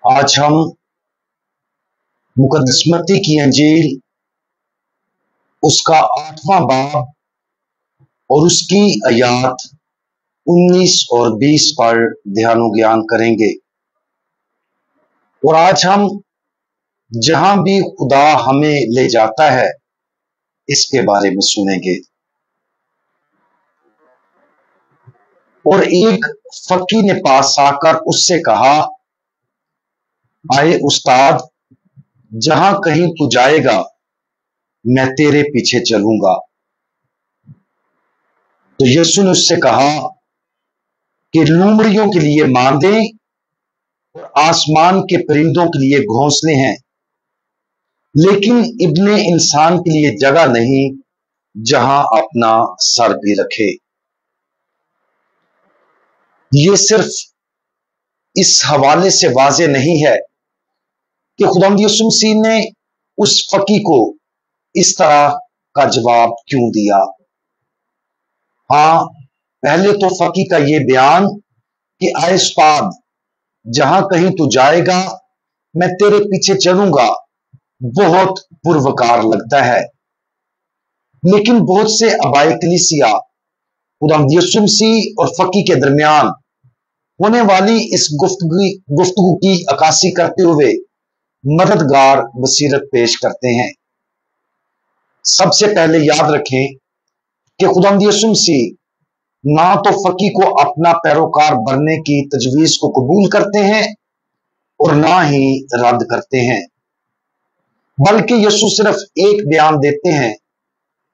आज हम मुकद्दस मत्ती की अंजील उसका 8वां बाब और उसकी आयात 19 और 20 पर ध्यान ज्ञान करेंगे। और आज हम जहां भी खुदा हमें ले जाता है इसके बारे में सुनेंगे। और एक फकीर ने पास आकर उससे कहा, आए उस्ताद, जहां कहीं तू जाएगा मैं तेरे पीछे चलूंगा। तो यीशु ने उससे कहा कि लोमड़ियों के लिए मांदे और आसमान के परिंदों के लिए घोंसले हैं, लेकिन इब्ने इंसान के लिए जगह नहीं जहां अपना सर भी रखे। ये सिर्फ इस हवाले से वाजे नहीं है कि खुदावंद यीशु मसीह ने उस फकीर को इस तरह का जवाब क्यों दिया। हाँ, पहले तो फकीर का ये बयान कि आए उस्ताद, जहां कहीं तू जाएगा मैं तेरे पीछे चलूंगा, बहुत पुरवकार लगता है। लेकिन बहुत से आबाए कलीसिया खुदावंद यीशु मसीह और फकीर के दरमियान होने वाली इस गुफ्तगू की अक्कासी करते हुए मददगार बसीरत पेश करते हैं। सबसे पहले याद रखें कि खुदावंद यीशु मसीह ना तो फकीर को अपना पैरोकार बनने की तजवीज को कबूल करते हैं और ना ही रद्द करते हैं, बल्कि यीशु सिर्फ एक बयान देते हैं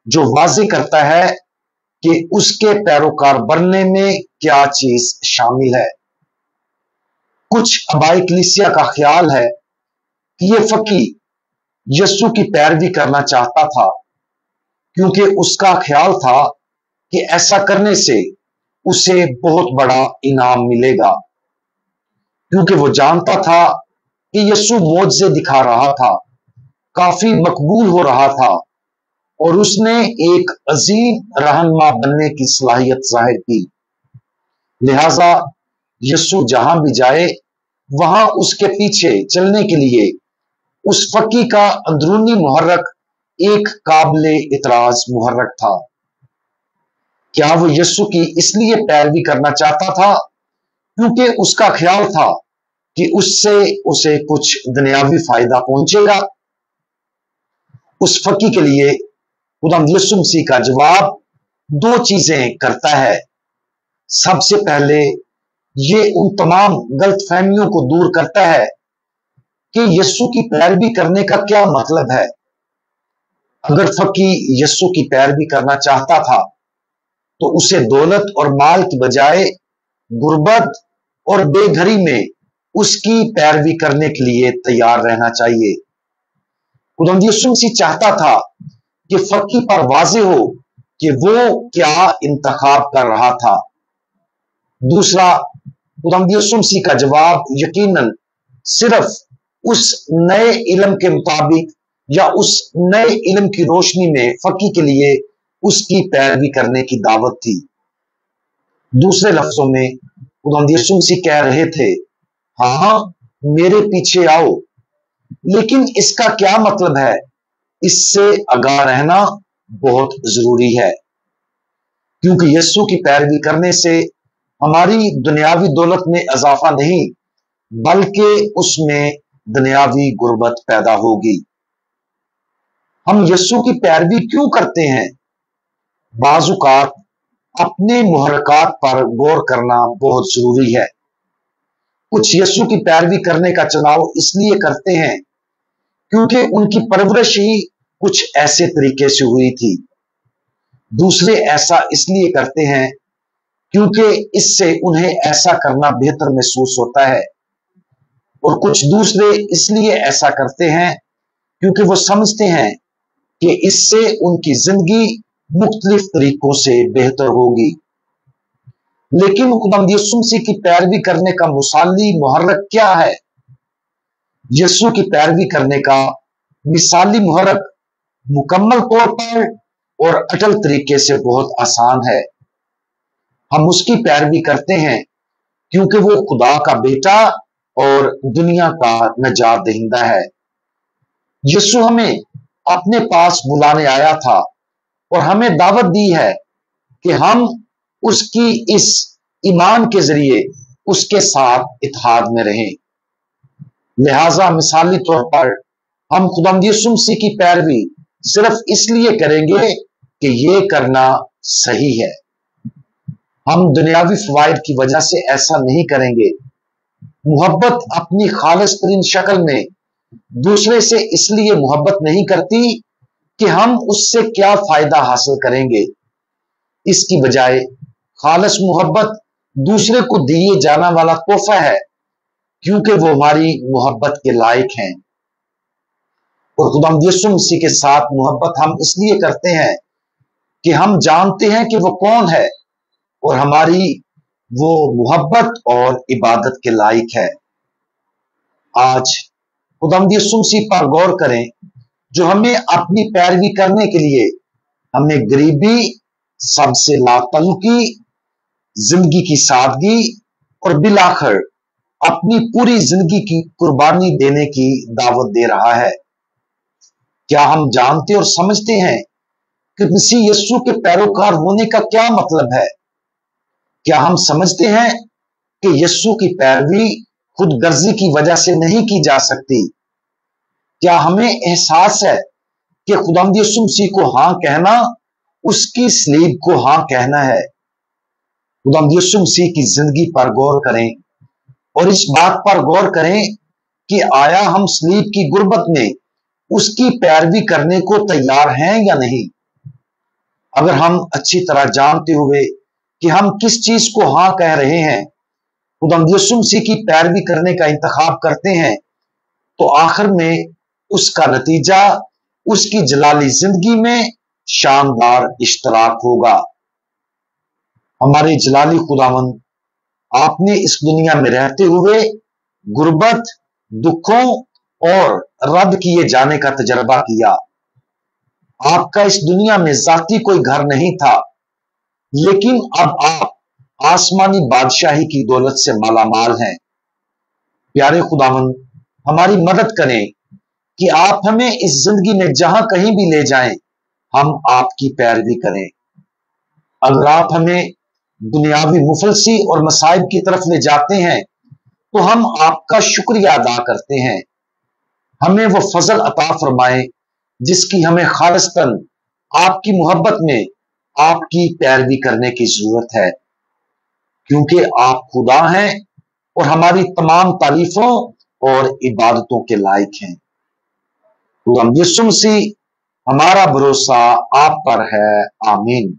जो वाज़ेह करता है कि उसके पैरोकार बनने में क्या चीज शामिल है। कुछ आबाए कलीसिया का ख्याल है कि यह फकीर यीशु की पैरवी करना चाहता था, क्योंकि उसका ख्याल था कि ऐसा करने से उसे बहुत बड़ा इनाम मिलेगा, क्योंकि वो जानता था कि यीशु मौजज़े दिखा रहा था, काफी मकबूल हो रहा था और उसने एक अजीम रहनुमा बनने की सलाहियत जाहिर की। लिहाजा यीशु जहां भी जाए वहां उसके पीछे चलने के लिए उस फकीर का अंदरूनी मुहर्रक एक काबिले इतराज मुहर्रक था। क्या वो यीशु की इसलिए पैरवी करना चाहता था क्योंकि उसका ख्याल था कि उससे उसे कुछ दुनियावी फायदा पहुंचेगा? उस फकीर के लिए खुदावंद यीशु मसीह का जवाब दो चीजें करता है। सबसे पहले ये उन तमाम गलतफहमियों को दूर करता है कि यीशु की पैरवी करने का क्या मतलब है। अगर फकीर यीशु की पैरवी करना चाहता था तो उसे दौलत और माल की बजाय गुर्बत और बेघरी में उसकी पैरवी करने के लिए तैयार रहना चाहिए। खुदावंद यीशु मसीह चाहता था कि फकीर पर वाज़ेह हो कि वो क्या इंतखाब कर रहा था। दूसरा, खुदावंद यीशु मसीह का जवाब यकीनन सिर्फ उस नए इल्म के मुताबिक या उस नए इल्म की रोशनी में फकीर के लिए उसकी पैरवी करने की दावत थी। दूसरे लफ्जों में खुदावंद यीशु मसीह कह रहे थे, हाँ मेरे पीछे आओ, लेकिन इसका क्या मतलब है, इससे आगाह रहना बहुत जरूरी है, क्योंकि यीशु की पैरवी करने से हमारी दुनियावी दौलत में इजाफा नहीं बल्कि उसमें दुनियावी गुर्बत पैदा होगी। हम यीशु की पैरवी क्यों करते हैं? बाज़-औक़ात अपने मुहर्रकात पर गौर करना बहुत जरूरी है। कुछ यीशु की पैरवी करने का चुनाव इसलिए करते हैं क्योंकि उनकी परवरिश ही कुछ ऐसे तरीके से हुई थी। दूसरे ऐसा इसलिए करते हैं क्योंकि इससे उन्हें ऐसा करना बेहतर महसूस होता है, और कुछ दूसरे इसलिए ऐसा करते हैं क्योंकि वो समझते हैं कि इससे उनकी जिंदगी मुख्तलिफ तरीकों से बेहतर होगी। लेकिन खुदावंद यीशु मसीह की पैरवी करने का मिसाली मुहर्रक क्या है? यीशु की पैरवी करने का मिसाली मुहर्रक मुकम्मल तौर पर और अटल तरीके से बहुत आसान है। हम उसकी पैरवी करते हैं क्योंकि वो खुदा का बेटा और दुनिया का नजात दहिंदा है। यीशु हमें अपने पास बुलाने आया था और हमें दावत दी है कि हम उसकी इस ईमान के जरिए उसके साथ इत्तेहाद में रहें। लिहाजा मिसाली तौर पर हम खुदावंद यीशु मसीह की पैरवी सिर्फ इसलिए करेंगे कि ये करना सही है। हम दुनियावी फवाइद की वजह से ऐसा नहीं करेंगे। मोहब्बत अपनी खालिस तरीन शक्ल में दूसरे से इसलिए मोहब्बत नहीं करती कि हम उससे क्या फायदा हासिल करेंगे। इसकी बजाय खालिस मोहब्बत दूसरे को दिए जाना वाला तोहफा है, क्योंकि वो हमारी मोहब्बत के लायक हैं। और खुदावंद यीशु मसीह के साथ मोहब्बत हम इसलिए करते हैं कि हम जानते हैं कि वो कौन है और हमारी वो मोहब्बत और इबादत के लायक है। आज खुदावंद यीशु मसीह पर गौर करें, जो हमें अपनी पैरवी करने के लिए हमें गरीबी, सबसे लातल्लुकी, जिंदगी की सादगी और बिलाखिर अपनी पूरी जिंदगी की कुर्बानी देने की दावत दे रहा है। क्या हम जानते और समझते हैं कि मसीह यीशु के पैरोकार होने का क्या मतलब है? क्या हम समझते हैं कि यीशु की पैरवी खुद गर्जी की वजह से नहीं की जा सकती? क्या हमें एहसास है कि खुदावंद यीशु मसीह को हां कहना उसकी सलीब को हां कहना है? खुदावंद यीशु मसीह की जिंदगी पर गौर करें और इस बात पर गौर करें कि आया हम सलीब की गुर्बत में उसकी पैरवी करने को तैयार हैं या नहीं। अगर हम अच्छी तरह जानते हुए कि हम किस चीज को हां कह रहे हैं, खुदावंद यीशु मसीह की पैरवी करने का इंतखाब करते हैं, तो आखिर में उसका नतीजा उसकी जलाली जिंदगी में शानदार इश्तराक होगा। हमारे जलाली खुदावंद, आपने इस दुनिया में रहते हुए गुर्बत, दुखों और रद्द किए जाने का तजर्बा किया। आपका इस दुनिया में जाती कोई घर नहीं था, लेकिन अब आप आसमानी बादशाही की दौलत से मालामाल हैं। प्यारे खुदावंद, हमारी मदद करें कि आप हमें इस जिंदगी में जहां कहीं भी ले जाएं, हम आपकी पैरवी करें। अगर आप हमें दुनियावी मुफलसी और मसाइब की तरफ ले जाते हैं, तो हम आपका शुक्रिया अदा करते हैं। हमें वो फजल अता फरमाएं जिसकी हमें खालिस्तन आपकी मोहब्बत में आपकी पैरवी करने की जरूरत है, क्योंकि आप खुदा हैं और हमारी तमाम तारीफों और इबादतों के लायक हैं। खुदा यीशु मसीह, हमारा भरोसा आप पर है। आमीन।